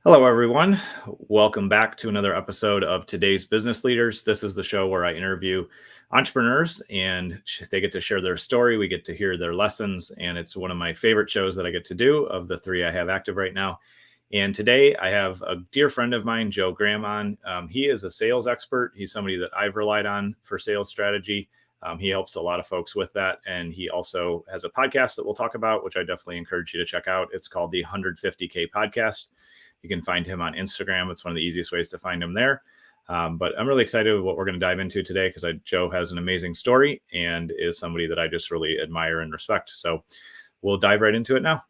Hello, everyone. Welcome back to another episode of Today's Business Leaders. This is the show where I interview entrepreneurs and they get to share their story. We get to hear their lessons, and it's one of my favorite shows that I get to do of the three I have active right now. And today I have a dear friend of mine, Joe Graham, on. He is a sales expert. He's somebody that I've relied on for sales strategy. He helps a lot of folks with that. And he also has a podcast that we'll talk about, which I definitely encourage you to check out. It's called the 150K Podcast. You can find him on Instagram. It's one of the easiest ways to find him there. But I'm really excited with what we're going to dive into today because Joe has an amazing story and is somebody that I just really admire and respect. So we'll dive right into it now.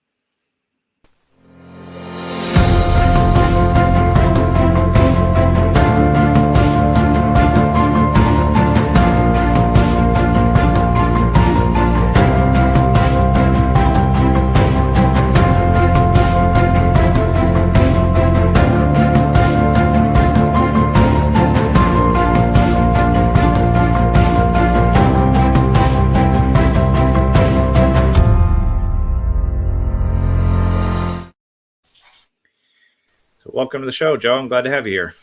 So welcome to the show, Joe. I'm glad to have you here.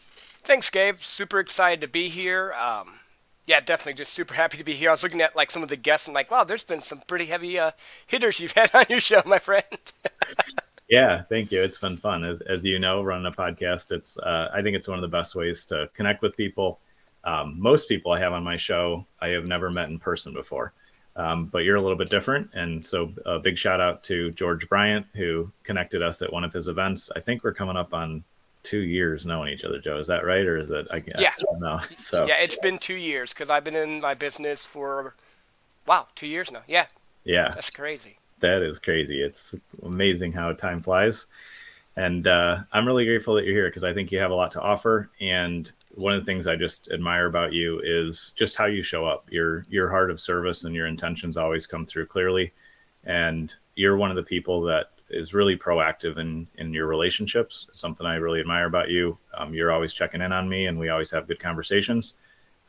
Thanks, Gabe. Super excited to be here. Yeah, definitely just super happy to be here. I was looking at some of the guests and wow, there's been some pretty heavy hitters you've had on your show, my friend. Yeah, thank you. It's been fun. As you know, running a podcast, I think it's one of the best ways to connect with people. Most people I have on my show, I have never met in person before. But you're a little bit different. And so a big shout out to George Bryant, who connected us at one of his events. I think we're coming up on 2 years knowing each other, Joe. Is that right? Or is it? Yeah. I don't know. So Yeah, it's been 2 years because I've been in my business for, 2 years now. Yeah, yeah, that's crazy. that is crazy. It's amazing how time flies. And I'm really grateful that you're here because I think you have a lot to offer. And one of the things I just admire about you is just how you show up. Your heart of service and your intentions always come through clearly. And you're one of the people that is really proactive in your relationships. Something I really admire about you. You're always checking in on me, and we always have good conversations.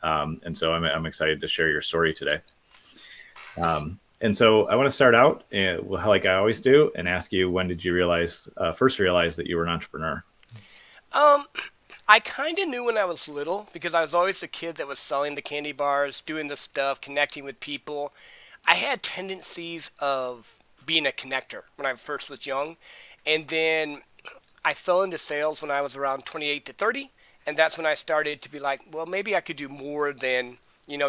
And so I'm excited to share your story today. And so I want to start out like I always do and ask you, when did you first realize that you were an entrepreneur? Um, I kind of knew when I was little because I was always the kid that was selling the candy bars, doing the stuff, connecting with people. I had tendencies of being a connector when I first was young, and then I fell into sales when I was around 28 to 30, and that's when I started to be like, well, maybe I could do more than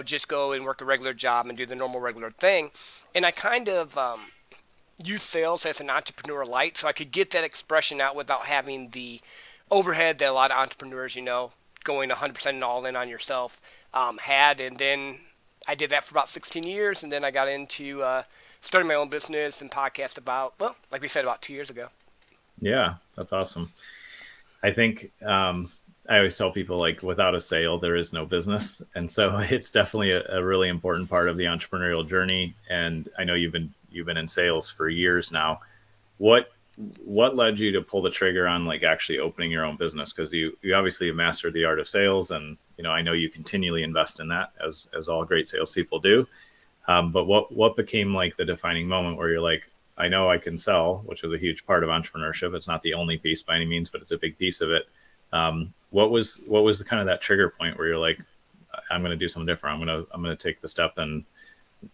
just go and work a regular job and do the normal regular thing. And I kind of use sales as an entrepreneur light, so I could get that expression out without having the overhead that a lot of entrepreneurs, going 100% and all in on yourself, had. And then I did that for about 16 years, and then I got into starting my own business and podcast about, well, like we said, about 2 years ago. Yeah, that's awesome. I think I always tell people, like, without a sale, there is no business. And so it's definitely a really important part of the entrepreneurial journey. And I know you've been in sales for years now. What what led you to pull the trigger on like actually opening your own business? Because you obviously have mastered the art of sales, and I know you continually invest in that as all great salespeople do. But what became like the defining moment where you're like, I know I can sell, which is a huge part of entrepreneurship. It's not the only piece by any means, but it's a big piece of it. What was the kind of that trigger point where you're like, I'm going to do something different. I'm going to take the step and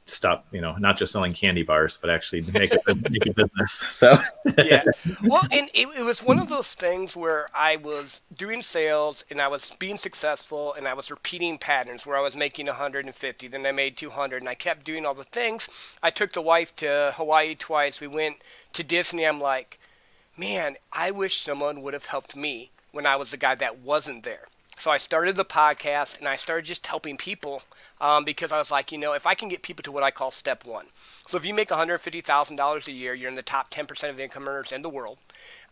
stop, not just selling candy bars, but actually make a business. So Yeah. Well, and it was one of those things where I was doing sales and I was being successful and I was repeating patterns where I was making 150, then I made 200, and I kept doing all the things. I took the wife to Hawaii twice. We went to Disney. I'm like, man, I wish someone would have helped me when I was the guy that wasn't there. So I started the podcast and I started just helping people because I was like, if I can get people to what I call step one. So if you make $150,000 a year, you're in the top 10% of the income earners in the world.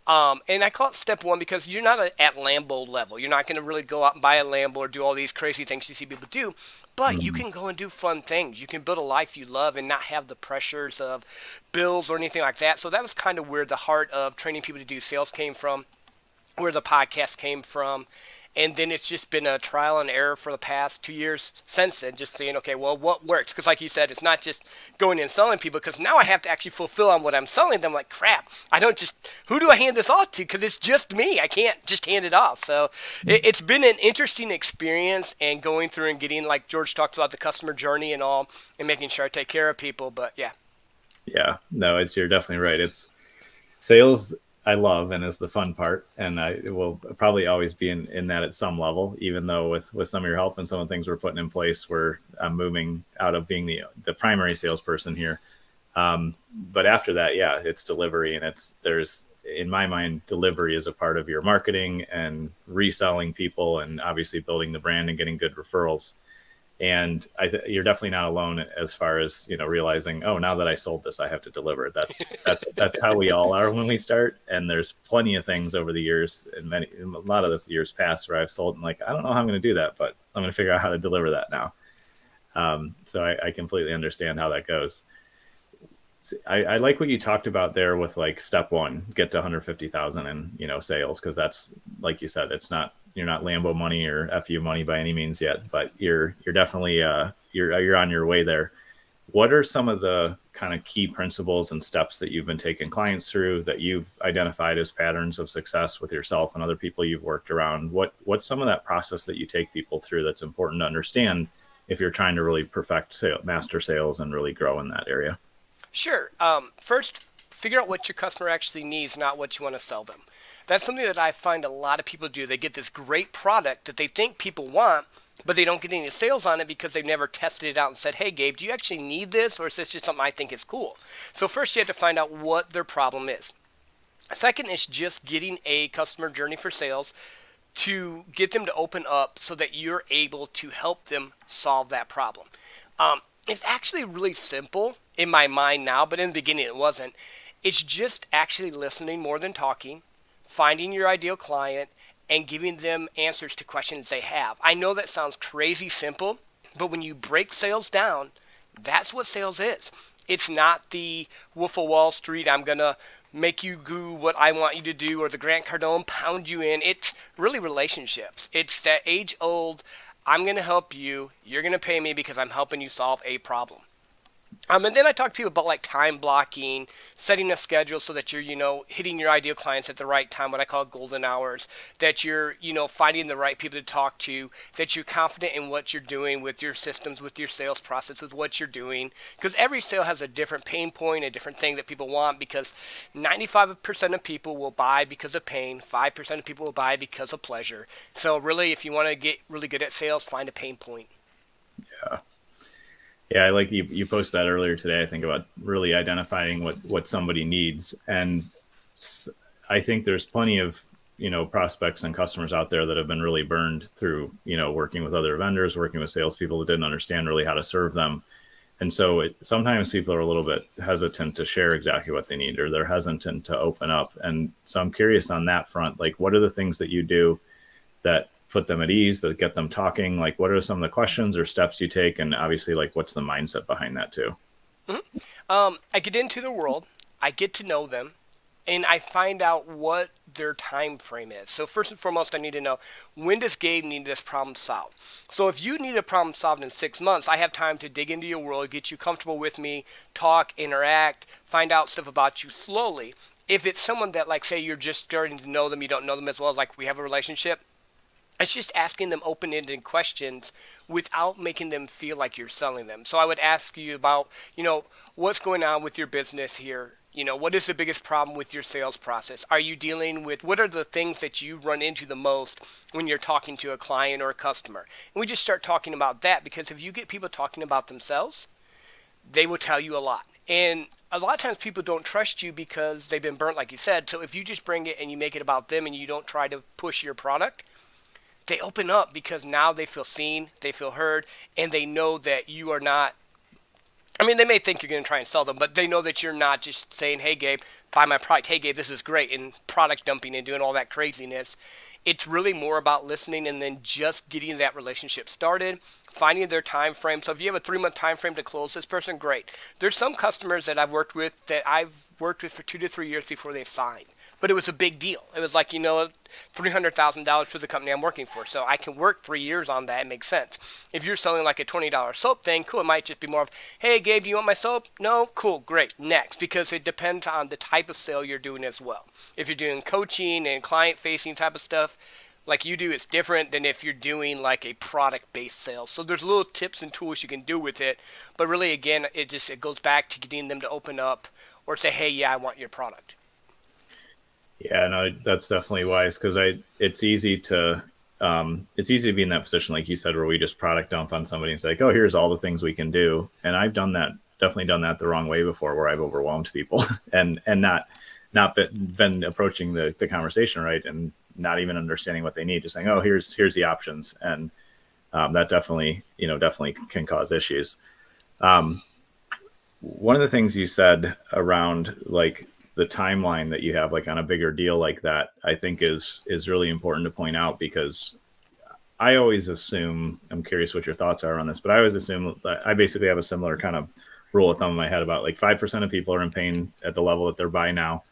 And I call it step one because you're not at Lambo level. You're not going to really go out and buy a Lambo or do all these crazy things you see people do. But you can go and do fun things. You can build a life you love and not have the pressures of bills or anything like that. So that was kind of where the heart of training people to do sales came from, where the podcast came from. And then it's just been a trial and error for the past 2 years since then, just saying, okay, well, what works? Because like you said, it's not just going in and selling people, because now I have to actually fulfill on what I'm selling them. Like, crap, I don't just, who do I hand this off to? Because it's just me. I can't just hand it off. So it's been an interesting experience, and going through and getting, like George talks about, the customer journey and all, and making sure I take care of people. But yeah. Yeah, no, it's you're definitely right. It's sales I love and is the fun part, and I will probably always be in that at some level. Even though with some of your help and some of the things we're putting in place, where I'm moving out of being the primary salesperson here. But after that, yeah, it's delivery, and there's in my mind, delivery is a part of your marketing and reselling people, and obviously building the brand and getting good referrals. And you're definitely not alone as far as realizing, oh, now that I sold this, I have to deliver. That's how we all are when we start. And there's plenty of things over the years, and a lot of this years past, where I've sold and like, I don't know how I'm going to do that, but I'm going to figure out how to deliver that now. So I completely understand how that goes. I like what you talked about there with like step one, get to 150,000 in sales, because that's, like you said, you're not Lambo money or FU money by any means yet, but you're definitely you're on your way there. What are some of the kind of key principles and steps that you've been taking clients through, that you've identified as patterns of success with yourself and other people you've worked around? What's some of that process that you take people through that's important to understand if you're trying to really perfect master sales and really grow in that area? Sure. First, figure out what your customer actually needs, not what you want to sell them. That's something that I find a lot of people do. They get this great product that they think people want, but they don't get any sales on it because they've never tested it out and said, hey, Gabe, do you actually need this, or is this just something I think is cool? So first you have to find out what their problem is. Second is just getting a customer journey for sales to get them to open up so that you're able to help them solve that problem. It's actually really simple in my mind now, but in the beginning it wasn't. It's just actually listening more than talking, finding your ideal client, and giving them answers to questions they have. I know that sounds crazy simple, but when you break sales down, that's what sales is. It's not the Wolf of Wall Street, I'm going to make you do what I want you to do, or the Grant Cardone pound you in. It's really relationships. It's that age old, I'm going to help you, you're going to pay me because I'm helping you solve a problem. And then I talk to people about like time blocking, setting a schedule so that you're, hitting your ideal clients at the right time, what I call golden hours, that you're, finding the right people to talk to, that you're confident in what you're doing with your systems, with your sales process, with what you're doing. Because every sale has a different pain point, a different thing that people want, because 95% of people will buy because of pain, 5% of people will buy because of pleasure. So really, if you want to get really good at sales, find a pain point. Yeah. Yeah, I like you posted that earlier today, I think, about really identifying what somebody needs. And I think there's plenty of, prospects and customers out there that have been really burned through, working with other vendors, working with salespeople that didn't understand really how to serve them. And so sometimes people are a little bit hesitant to share exactly what they need, or they're hesitant to open up. And so I'm curious on that front, like, what are the things that you do that put them at ease, that get them talking? Like, what are some of the questions or steps you take? And obviously, like, what's the mindset behind that too? I get into the world, I get to know them, and I find out what their time frame is. So first and foremost, I need to know, when does Gabe need this problem solved? So if you need a problem solved in 6 months, I have time to dig into your world, get you comfortable with me, talk, interact, find out stuff about you slowly. If it's someone that, like, say you're just starting to know them, you don't know them as well, like we have a relationship, it's just asking them open-ended questions without making them feel like you're selling them. So I would ask you about, what's going on with your business here? What is the biggest problem with your sales process? Are you dealing with, what are the things that you run into the most when you're talking to a client or a customer? And we just start talking about that, because if you get people talking about themselves, they will tell you a lot. And a lot of times people don't trust you because they've been burnt, like you said. So if you just bring it and you make it about them and you don't try to push your product, they open up, because now they feel seen, they feel heard, and they know that you are not, they may think you're going to try and sell them, but they know that you're not just saying, hey, Gabe, buy my product. Hey, Gabe, this is great, and product dumping and doing all that craziness. It's really more about listening and then just getting that relationship started, finding their time frame. So if you have a 3-month time frame to close this person, great. There's some customers that I've worked with for 2 to 3 years before they've signed. but it was a big deal. It was like, $300,000 for the company I'm working for. So I can work 3 years on that. It makes sense. If you're selling like a $20 soap thing, cool. It might just be more of, hey, Gabe, do you want my soap? No? Cool, great. Next. Because it depends on the type of sale you're doing as well. If you're doing coaching and client facing type of stuff, like you do, it's different than if you're doing like a product based sale. So there's little tips and tools you can do with it. But really, again, it goes back to getting them to open up or say, hey, yeah, I want your product. Yeah, no, that's definitely wise because it's easy to be in that position, like you said, where we just product dump on somebody and say, like, oh, here's all the things we can do. And I've definitely done that the wrong way before, where I've overwhelmed people and not been approaching the conversation right, and not even understanding what they need, just saying, oh, here's the options, and that definitely can cause issues. One of the things you said around like the timeline that you have, like on a bigger deal like that, I think is really important to point out, because I always assume, I'm curious what your thoughts are on this, but I always assume that I basically have a similar kind of rule of thumb in my head about like 5% of people are in pain at the level that they're by now.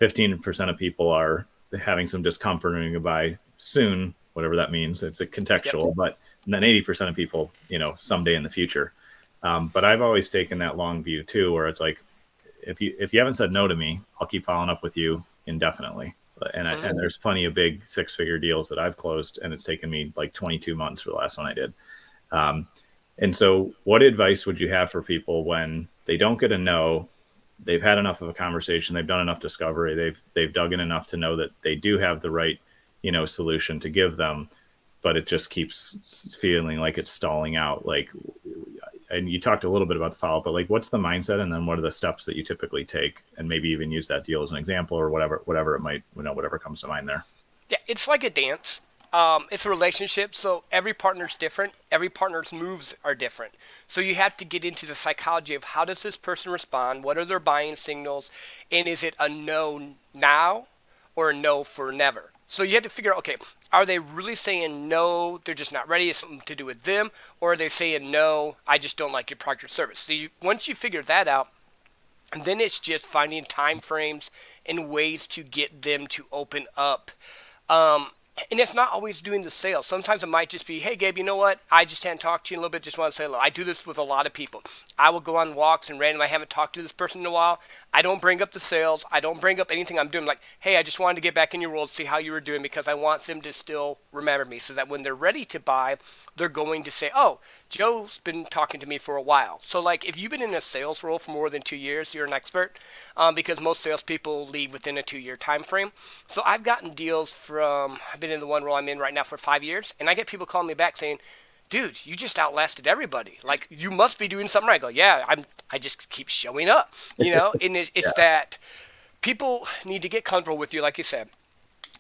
15% of people are having some discomfort and going to buy soon, whatever that means. It's a contextual, yep. But then 80% of people, someday in the future. But I've always taken that long view too, where it's like, if you haven't said no to me, I'll keep following up with you indefinitely. And there's plenty of big 6-figure deals that I've closed, and it's taken me like 22 months for the last one I did. And so what advice would you have for people when they don't get a no? They've had enough of a conversation, they've done enough discovery, they've dug in enough to know that they do have the right, solution to give them, but it just keeps feeling like it's stalling out. Like, and you talked a little bit about the follow-up, but like, what's the mindset, and then what are the steps that you typically take, and maybe even use that deal as an example, or whatever it might, whatever comes to mind there. Yeah, it's like a dance. It's a relationship, so every partner's different. Every partner's moves are different. So you have to get into the psychology of how does this person respond? What are their buying signals? And is it a no now or a no for never? So you have to figure out, okay, are they really saying no, they're just not ready, it's something to do with them? Or are they saying no, I just don't like your product or service? So once you figure that out, then it's just finding time frames and ways to get them to open up. And it's not always doing the sale. Sometimes it might just be, hey, Gabe, you know what? I just hadn't talked to you in a little bit. Just want to say hello. I do this with a lot of people. I will go on walks and randomly, I haven't talked to this person in a while. I don't bring up the sales. I don't bring up anything I'm doing. Like, hey, I just wanted to get back in your world, see how you were doing, because I want them to still remember me, so that when they're ready to buy, they're going to say, oh, Joe's been talking to me for a while. So, like, if you've been in a sales role for more than 2 years, you're an expert, because most salespeople leave within a 2-year time frame. So I've gotten deals I've been in the one role I'm in right now for 5 years, and I get people calling me back saying, dude, you just outlasted everybody. Like, you must be doing something right. I go, yeah, I just keep showing up, and it's that people need to get comfortable with you, like you said.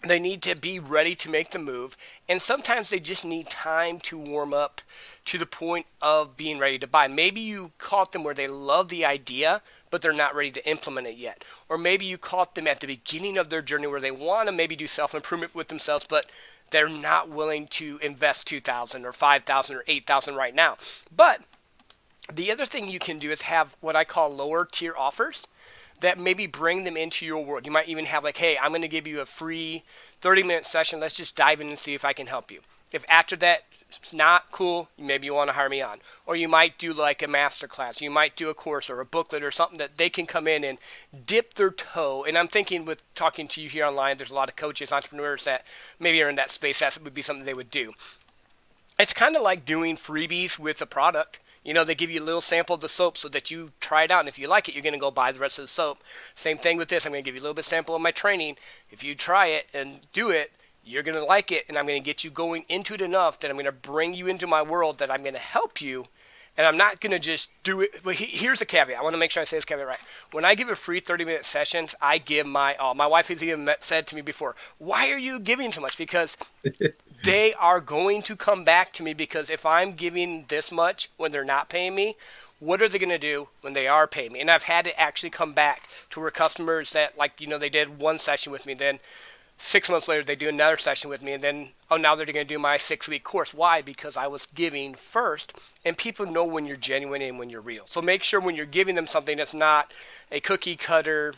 They need to be ready to make the move, and sometimes they just need time to warm up to the point of being ready to buy. Maybe you caught them where they love the idea, but they're not ready to implement it yet. Or maybe you caught them at the beginning of their journey where they want to maybe do self-improvement with themselves, but they're not willing to invest $2,000 or $5,000 or $8,000 right now. But the other thing you can do is have what I call lower tier offers that maybe bring them into your world. You might even have like, hey, I'm going to give you a free 30-minute session. Let's just dive in and see if I can help you. If after that it's not cool, maybe you want to hire me on. Or you might do like a master class. You might do a course or a booklet or something that they can come in and dip their toe. And I'm thinking, with talking to you here online, there's a lot of coaches, entrepreneurs that maybe are in that space. That would be something they would do. It's kind of like doing freebies with a product. They give you a little sample of the soap so that you try it out. And if you like it, you're going to go buy the rest of the soap. Same thing with this. I'm going to give you a little bit sample of my training. If you try it and do it, you're going to like it. And I'm going to get you going into it enough that I'm going to bring you into my world, that I'm going to help you. And I'm not going to just do it. But here's a caveat. I want to make sure I say this caveat right. When I give a free 30-minute sessions, I give my all. My wife has even said to me before, why are you giving so much? Because they are going to come back to me, because if I'm giving this much when they're not paying me, what are they going to do when they are paying me? And I've had to actually come back to where customers that, like, they did one session with me, then 6 months later they do another session with me, and then, now they're going to do my 6-week course. Why? Because I was giving first, and people know when you're genuine and when you're real. So make sure when you're giving them something that's not a cookie cutter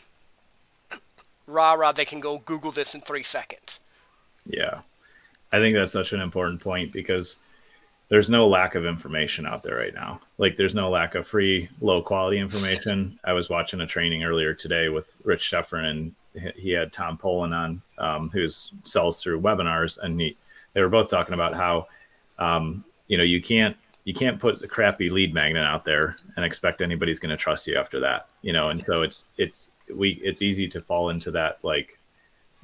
rah, they can go Google this in 3 seconds. Yeah. I think that's such an important point because there's no lack of information out there right now. Like there's no lack of free, low quality information. I was watching a training earlier today with Rich Sheffrin, and he had Tom Poland on, who sells through webinars, and they were both talking about how, you can't put a crappy lead magnet out there and expect anybody's going to trust you after that, and so it's easy to fall into that, like,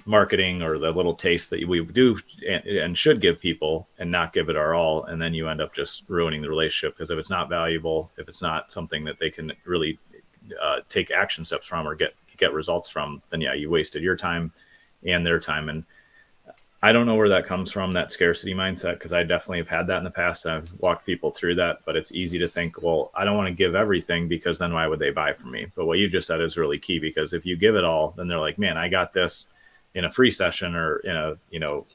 marketing or the little taste that we do and should give people and not give it our all, and then you end up just ruining the relationship, because if it's not valuable, if it's not something that they can really take action steps from or get results from, then yeah, you wasted your time and their time. And I don't know where that comes from, that scarcity mindset, because I definitely have had that in the past. I've walked people through that, but it's easy to think, well, I don't want to give everything because then why would they buy from me? But what you just said is really key, because if you give it all, then they're like, man, I got this in a free session or in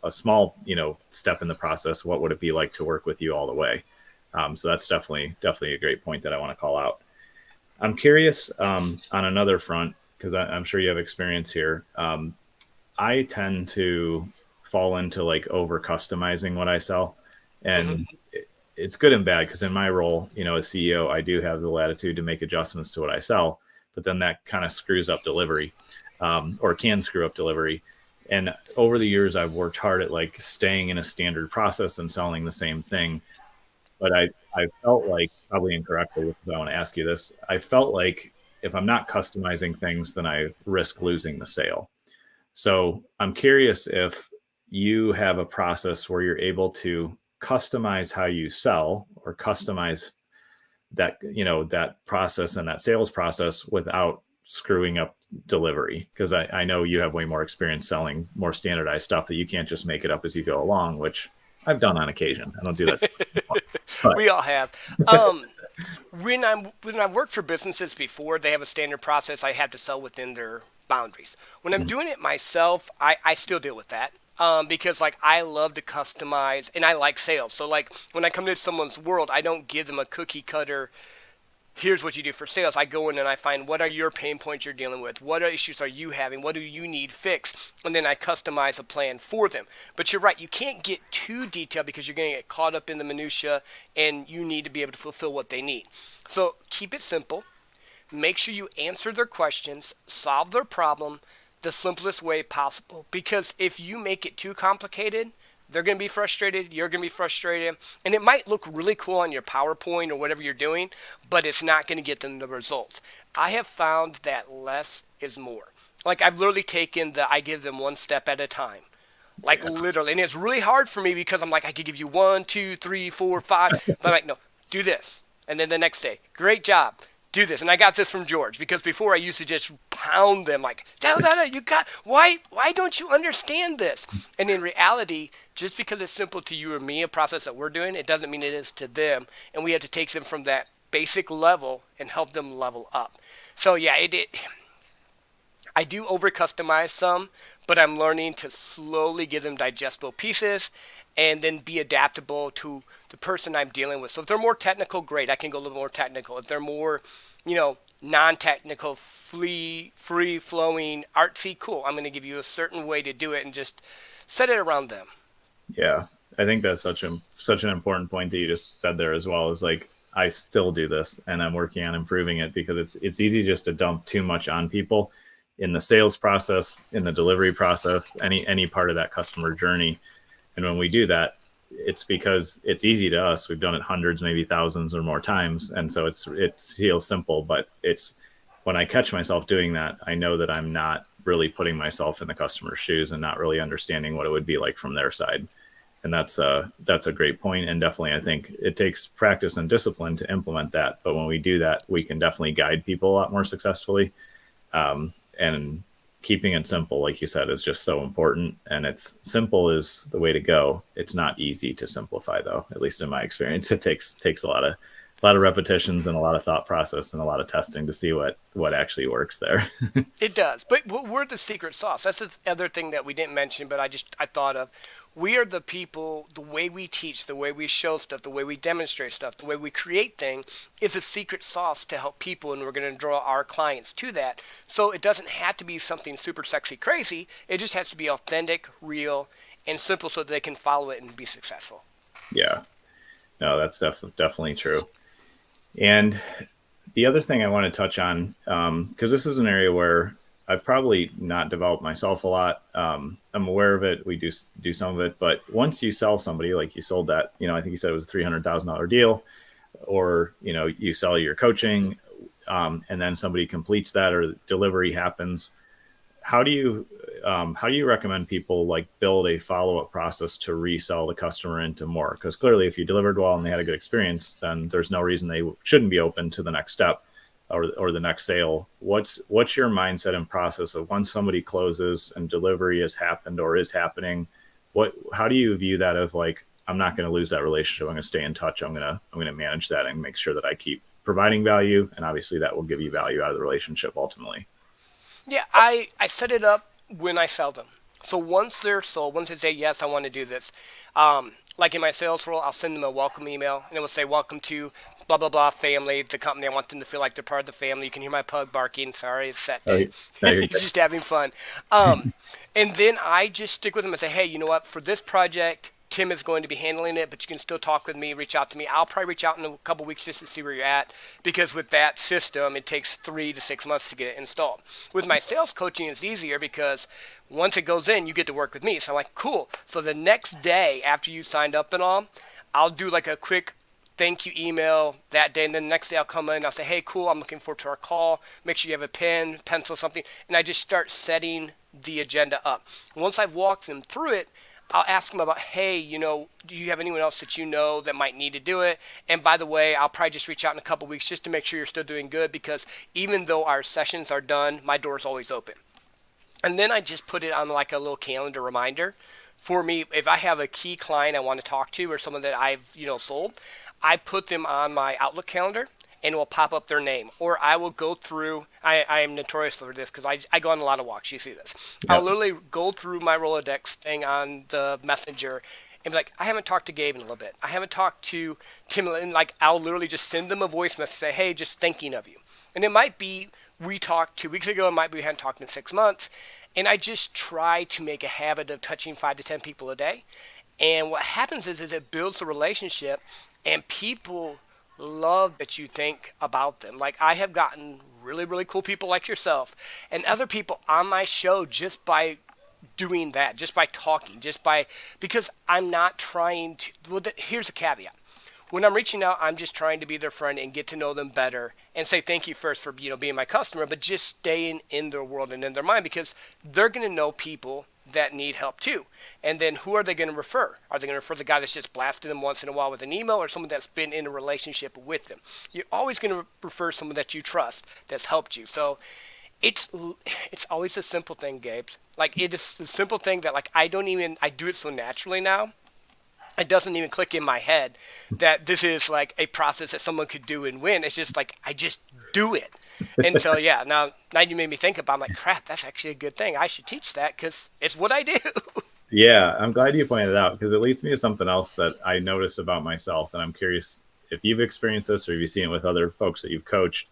a small, step in the process. What would it be like to work with you all the way? So that's definitely a great point that I want to call out. I'm curious on another front, because I'm sure you have experience here. I tend to fall into like over customizing what I sell, and it's good and bad, because in my role, as CEO, I do have the latitude to make adjustments to what I sell, but then that kind of screws up delivery. Or can screw up delivery. And over the years, I've worked hard at like staying in a standard process and selling the same thing. But I felt like, probably incorrectly, because I want to ask you this, I felt like if I'm not customizing things, then I risk losing the sale. So I'm curious if you have a process where you're able to customize how you sell, or customize that, that process and that sales process without screwing up delivery, because I know you have way more experience selling more standardized stuff that you can't just make it up as you go along, which I've done on occasion. I don't do that anymore, but. We all have. When I've worked for businesses before, they have a standard process. I have to sell within their boundaries. When I'm doing it myself, I still deal with that. Because like I love to customize and I like sales. So like when I come to someone's world, I don't give them a cookie cutter, here's what you do for sales. I go in and I find, what are your pain points you're dealing with? What issues are you having? What do you need fixed? And then I customize a plan for them. But you're right, you can't get too detailed, because you're going to get caught up in the minutia, and you need to be able to fulfill what they need. So keep it simple. Make sure you answer their questions, solve their problem the simplest way possible. Because if you make it too complicated, they're going to be frustrated, you're going to be frustrated, and it might look really cool on your PowerPoint or whatever you're doing, but it's not going to get them the results. I have found that less is more. Like I've literally taken I give them one step at a time. Like literally, and it's really hard for me, because I'm like, I could give you 1, 2, 3, 4, 5, but I'm like, no, do this. And then the next day, great job. Do this. And I got this from George, because before I used to just pound them like, why don't you understand this? And in reality, just because it's simple to you or me, a process that we're doing, it doesn't mean it is to them. And we have to take them from that basic level and help them level up. So yeah, I do over customize some, but I'm learning to slowly give them digestible pieces and then be adaptable to the person I'm dealing with. So if they're more technical, great, I can go a little more technical. If they're more, non-technical, free-flowing, artsy, cool, I'm going to give you a certain way to do it and just set it around them. Yeah, I think that's such an important point that you just said there as well, is like, I still do this and I'm working on improving it, because it's easy just to dump too much on people in the sales process, in the delivery process, any part of that customer journey. And when we do that, it's because it's easy to us. We've done it hundreds, maybe thousands or more times. And so it feels simple, but it's when I catch myself doing that, I know that I'm not really putting myself in the customer's shoes and not really understanding what it would be like from their side. And that's a great point. And definitely, I think it takes practice and discipline to implement that. But when we do that, we can definitely guide people a lot more successfully. And keeping it simple, like you said, is just so important. And it's simple is the way to go. It's not easy to simplify, though. At least in my experience, it takes a lot a lot of repetitions and a lot of thought process and a lot of testing to see what actually works there. It does, but we're the secret sauce. That's the other thing that we didn't mention, but I thought of. We are the people. The way we teach, the way we show stuff, the way we demonstrate stuff, the way we create things is a secret sauce to help people, and we're going to draw our clients to that. So it doesn't have to be something super sexy, crazy. It just has to be authentic, real, and simple, so that they can follow it and be successful. Yeah, no, that's definitely true. And the other thing I want to touch on, because this is an area where I've probably not developed myself a lot. I'm aware of it. We do some of it, but once you sell somebody, like you sold that, I think you said it was a $300,000 deal, or you sell your coaching, and then somebody completes that or delivery happens. How do you recommend people like build a follow-up process to resell the customer into more? Because clearly, if you delivered well and they had a good experience, then there's no reason they shouldn't be open to the next step or the next sale. What's your mindset and process of once somebody closes and delivery has happened or is happening? How do you view that of like, I'm not going to lose that relationship. I'm going to stay in touch. I'm going to manage that and make sure that I keep providing value, and obviously that will give you value out of the relationship ultimately. Yeah, I set it up when I sell them. So once they're sold, once they say, yes, I want to do this, like in my sales role, I'll send them a welcome email, and it will say, welcome to blah, blah, blah family, the company. I want them to feel like they're part of the family. You can hear my pug barking. Sorry, it's that Oh, day. no, you're He's just having fun. And then I just stick with them and say, hey, you know what? For this project, Tim is going to be handling it, but you can still talk with me, reach out to me. I'll probably reach out in a couple weeks just to see where you're at, because with that system, it takes 3 to 6 months to get it installed. With my sales coaching, it's easier because once it goes in, you get to work with me. So I'm like, cool. So the next day after you signed up and all, I'll do like a quick thank you email that day, and then the next day I'll come in and I'll say, hey, cool, I'm looking forward to our call. Make sure you have a pen, pencil, something, and I just start setting the agenda up. Once I've walked them through it, I'll ask them about, hey, do you have anyone else that you know that might need to do it? And by the way, I'll probably just reach out in a couple weeks just to make sure you're still doing good, because even though our sessions are done, my door's always open. And then I just put it on like a little calendar reminder for me. If I have a key client I want to talk to or someone that I've, sold, I put them on my Outlook calendar, and it will pop up their name. Or I will go through, I am notorious for this because I go on a lot of walks. You see this. I'll Yep. literally go through my Rolodex thing on the messenger and be like, I haven't talked to Gabe in a little bit. I haven't talked to Tim. And like, I'll literally just send them a voice message, say, hey, just thinking of you. And it might be we talked 2 weeks ago. It might be we hadn't talked in 6 months. And I just try to make a habit of touching 5 to 10 people a day. And what happens is it builds a relationship, and people love that you think about them. Like, I have gotten really, really cool people like yourself and other people on my show just by doing that, just by talking, because I'm not trying to. Well, here's a caveat. When I'm reaching out, I'm just trying to be their friend and get to know them better and say thank you first for being my customer, but just staying in their world and in their mind, because they're going to know people that need help too. And then who are they going to refer? Are they going to refer the guy that's just blasting them once in a while with an email, or someone that's been in a relationship with them? You're always going to refer someone that you trust that's helped you. So it's always a simple thing, Gabe. Like, it is the simple thing that, like, I do it so naturally now. It doesn't even click in my head that this is like a process that someone could do and win. It's just like I just do it. And so yeah, now you made me think about. I'm like, crap, that's actually a good thing. I should teach that because it's what I do. Yeah, I'm glad you pointed it out because it leads me to something else that I notice about myself, and I'm curious if you've experienced this or if you've seen it with other folks that you've coached.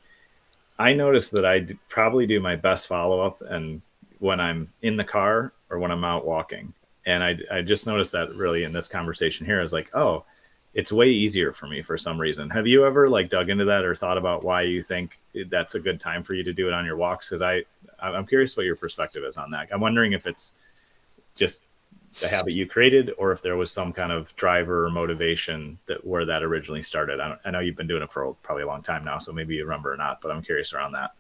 I notice that probably do my best follow up and when I'm in the car or when I'm out walking. And I just noticed that really in this conversation here, I was like, oh, it's way easier for me for some reason. Have you ever like dug into that or thought about why you think that's a good time for you to do it on your walks? Because I'm curious what your perspective is on that. I'm wondering if it's just the habit you created or if there was some kind of driver or motivation where that originally started. I know you've been doing it for probably a long time now, so maybe you remember or not, but I'm curious around that.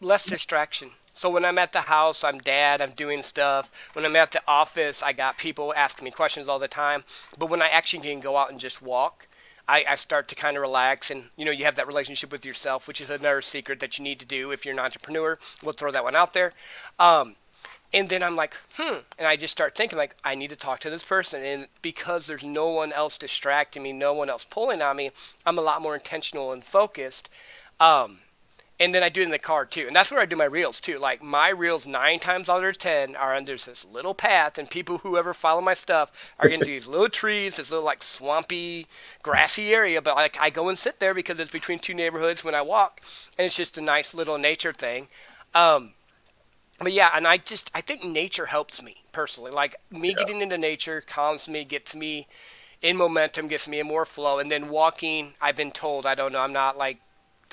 Less distraction. So when I'm at the house, I'm dad, I'm doing stuff. When I'm at the office, I got people asking me questions all the time. But when I actually can go out and just walk, I start to kind of relax, and you have that relationship with yourself, which is another secret that you need to do if you're an entrepreneur. We'll throw that one out there. And then I'm like, and I just start thinking like, I need to talk to this person. And because there's no one else distracting me, no one else pulling on me, I'm a lot more intentional and focused. Um, and then I do it in the car too, and that's where I do my reels too. Like my reels, 9 times out of 10 are on there's this little path, and people who ever follow my stuff are getting to these little trees, this little like swampy, grassy area. But like I go and sit there because it's between two neighborhoods when I walk, and it's just a nice little nature thing. Um, but yeah, and I think nature helps me personally. Like me Yeah. getting into nature calms me, gets me in momentum, gets me in more flow, and then walking. I've been told I don't know. I'm not like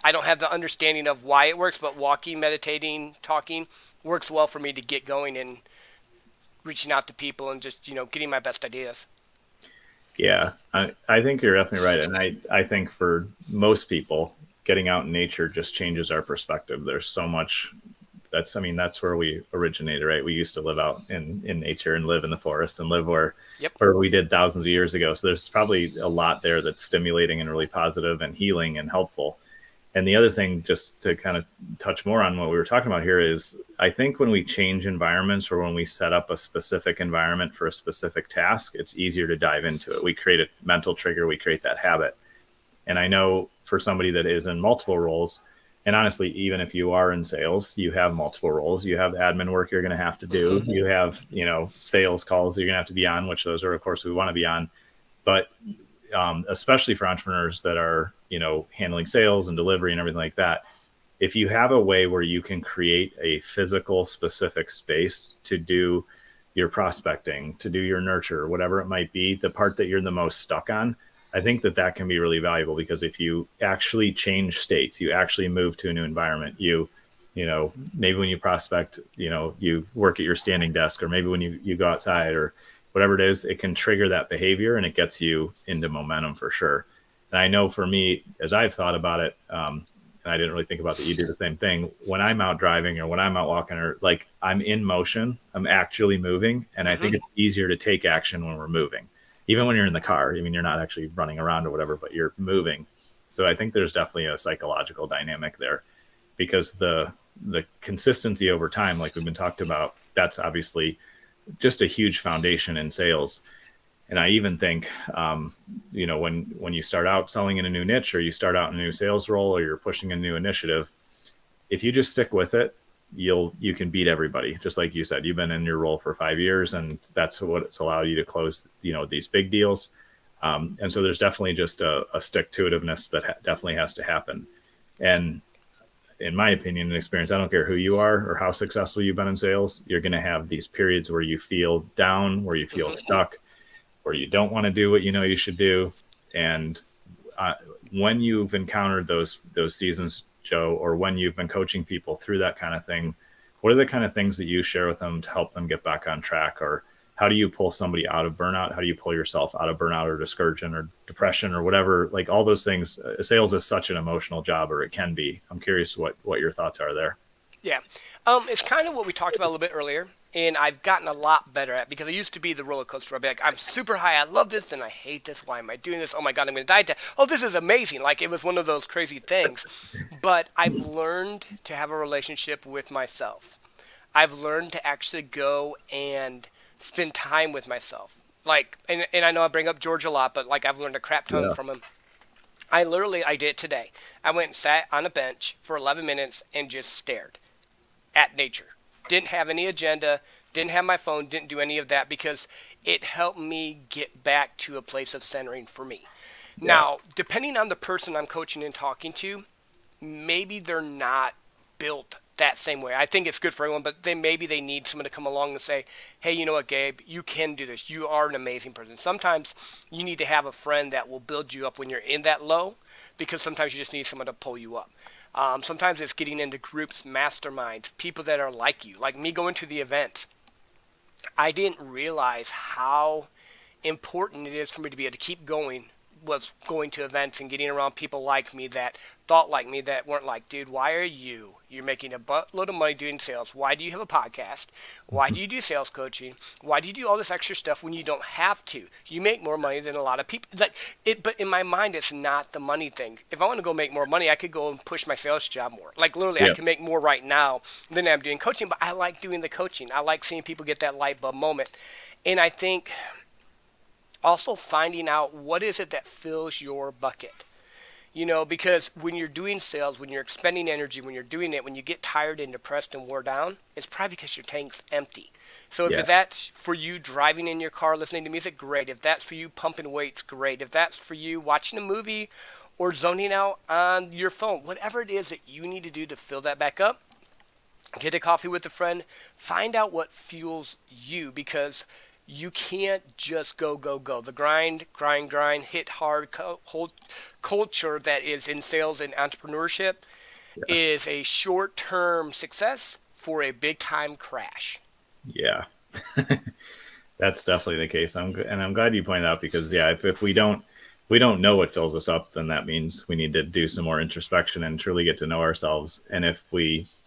I don't have the understanding of why it works, but walking, meditating, talking works well for me to get going and reaching out to people and just, getting my best ideas. Yeah, I think you're definitely right. And I think for most people, getting out in nature just changes our perspective. There's so much that's, I mean, that's where we originated, right? We used to live out in nature and live in the forest and live Yep. where we did thousands of years ago. So there's probably a lot there that's stimulating and really positive and healing and helpful. And the other thing, just to kind of touch more on what we were talking about here, is I think when we change environments or when we set up a specific environment for a specific task, it's easier to dive into it. We create a mental trigger, we create that habit. And I know for somebody that is in multiple roles, and honestly, even if you are in sales, you have multiple roles. You have admin work you're going to have to do. Mm-hmm. You have, sales calls you're going to have to be on, which those are, of course, we want to be on. But especially for entrepreneurs that are, handling sales and delivery and everything like that, if you have a way where you can create a physical specific space to do your prospecting, to do your nurture, whatever it might be, the part that you're the most stuck on, I think that that can be really valuable, because if you actually change states, you actually move to a new environment, maybe when you prospect, you work at your standing desk, or maybe when you go outside or whatever it is, it can trigger that behavior and it gets you into momentum for sure. And I know for me, as I've thought about it, and I didn't really think about that you do the same thing. When I'm out driving or when I'm out walking, or like I'm in motion, I'm actually moving. And I think Mm-hmm. it's easier to take action when we're moving. Even when you're in the car, I mean, you're not actually running around or whatever, but you're moving. So I think there's definitely a psychological dynamic there, because the consistency over time, like we've been talked about, that's obviously just a huge foundation in sales. And I even think, when you start out selling in a new niche, or you start out in a new sales role, or you're pushing a new initiative, if you just stick with it, you can beat everybody. Just like you said, you've been in your role for 5 years, and that's what it's allowed you to close, these big deals. And so there's definitely just a stick to itiveness that definitely has to happen. And in my opinion and experience, I don't care who you are or how successful you've been in sales, you're going to have these periods where you feel down, where you feel Mm-hmm. stuck, where you don't want to do what you should do. And uh, when you've encountered those seasons, Joe, or when you've been coaching people through that kind of thing, what are the kind of things that you share with them to help them get back on track? Or how do you pull somebody out of burnout? How do you pull yourself out of burnout or discouragement or depression or whatever? Like all those things, sales is such an emotional job, or it can be. I'm curious what your thoughts are there. Yeah. It's kind of what we talked about a little bit earlier, and I've gotten a lot better at, because I used to be the roller coaster. I'd be like, I'm super high, I love this, and I hate this. Why am I doing this? Oh my God, I'm going to die. Oh, this is amazing. Like it was one of those crazy things. But I've learned to have a relationship with myself. I've learned to actually go and spend time with myself. Like, and I know I bring up George a lot, but like I've learned a crap ton Yeah. from him. I did it today. I went and sat on a bench for 11 minutes and just stared at nature. Didn't have any agenda, didn't have my phone, didn't do any of that, because it helped me get back to a place of centering for me. Yeah. Now, depending on the person I'm coaching and talking to, maybe they're not built that same way. I think it's good for everyone, but maybe they need someone to come along and say, "Hey, you know what, Gabe? You can do this. You are an amazing person." Sometimes you need to have a friend that will build you up when you're in that low, because sometimes you just need someone to pull you up. Sometimes it's getting into groups, masterminds, people that are like you. Like me going to the event, I didn't realize how important it is for me to be able to keep going was going to events and getting around people like me that thought like me that weren't like, dude, why are you? You're making a buttload of money doing sales. Why do you have a podcast? Why do you do sales coaching? Why do you do all this extra stuff when you don't have to? You make more money than a lot of people. But in my mind, it's not the money thing. If I want to go make more money, I could go and push my sales job more. Like literally, I can make more right now than I'm doing coaching. But I like doing the coaching. I like seeing people get that light bulb moment. And I think also finding out what is it that fills your bucket. Because when you're doing sales, when you're expending energy, when you're doing it, when you get tired and depressed and wore down, it's probably because your tank's empty. So if that's for you driving in your car, listening to music, great. If that's for you pumping weights, great. If that's for you watching a movie or zoning out on your phone, whatever it is that you need to do to fill that back up, get a coffee with a friend, find out what fuels you, because you can't just go. The grind, hit hard culture that is in sales and entrepreneurship is a short-term success for a big-time crash. Yeah, that's definitely the case. I'm glad you pointed out, because if we don't know what fills us up, then that means we need to do some more introspection and truly get to know ourselves. And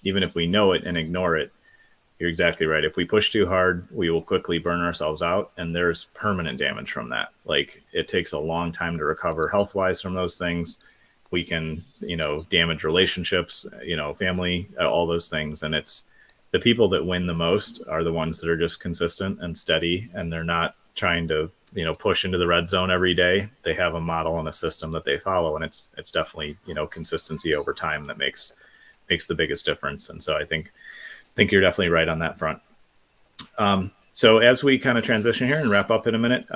even if we know it and ignore it, you're exactly right. If we push too hard, we will quickly burn ourselves out, and there's permanent damage from that. Like, it takes a long time to recover health-wise from those things. We can, damage relationships, family, all those things. And it's the people that win the most are the ones that are just consistent and steady, and they're not trying to, push into the red zone every day. They have a model and a system that they follow, and it's definitely, consistency over time that makes the biggest difference. And so I think you're definitely right on that front. So as we kind of transition here and wrap up in a minute,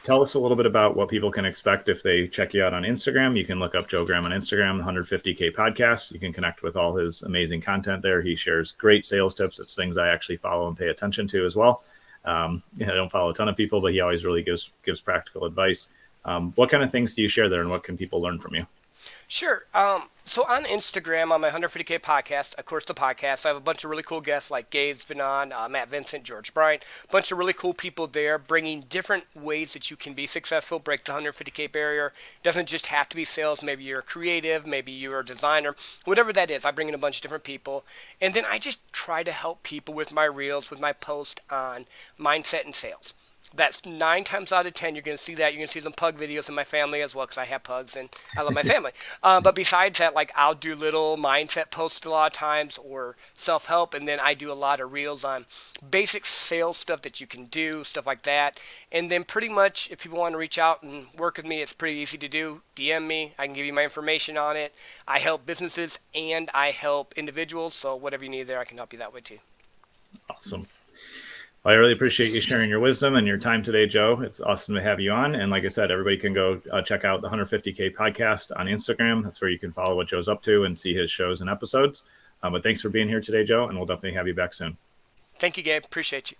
tell us a little bit about what people can expect if they check you out on Instagram. You can look up Joe Graham on Instagram, 150K podcast. You can connect with all his amazing content there. He shares great sales tips. It's things I actually follow and pay attention to as well. I don't follow a ton of people, but he always really gives practical advice. What kind of things do you share there, and what can people learn from you? Sure. So on Instagram, on my 150K podcast, of course, the podcast, I have a bunch of really cool guests like Gabe's been on, Matt Vincent, George Bryant, a bunch of really cool people there bringing different ways that you can be successful, break the 150K barrier. It doesn't just have to be sales. Maybe you're creative, maybe you're a designer, whatever that is. I bring in a bunch of different people. And then I just try to help people with my reels, with my post on mindset and sales. That's 9 times out of 10, you're going to see that. You're going to see some pug videos in my family as well, because I have pugs and I love my family. But besides that, like, I'll do little mindset posts a lot of times, or self-help, and then I do a lot of reels on basic sales stuff that you can do, stuff like that. And then pretty much, if people want to reach out and work with me, it's pretty easy to do. DM me. I can give you my information on it. I help businesses and I help individuals, so whatever you need there, I can help you that way too. Awesome. Well, I really appreciate you sharing your wisdom and your time today, Joe. It's awesome to have you on. And like I said, everybody can go check out the 150K podcast on Instagram. That's where you can follow what Joe's up to and see his shows and episodes. But thanks for being here today, Joe, and we'll definitely have you back soon. Thank you, Gabe. Appreciate you.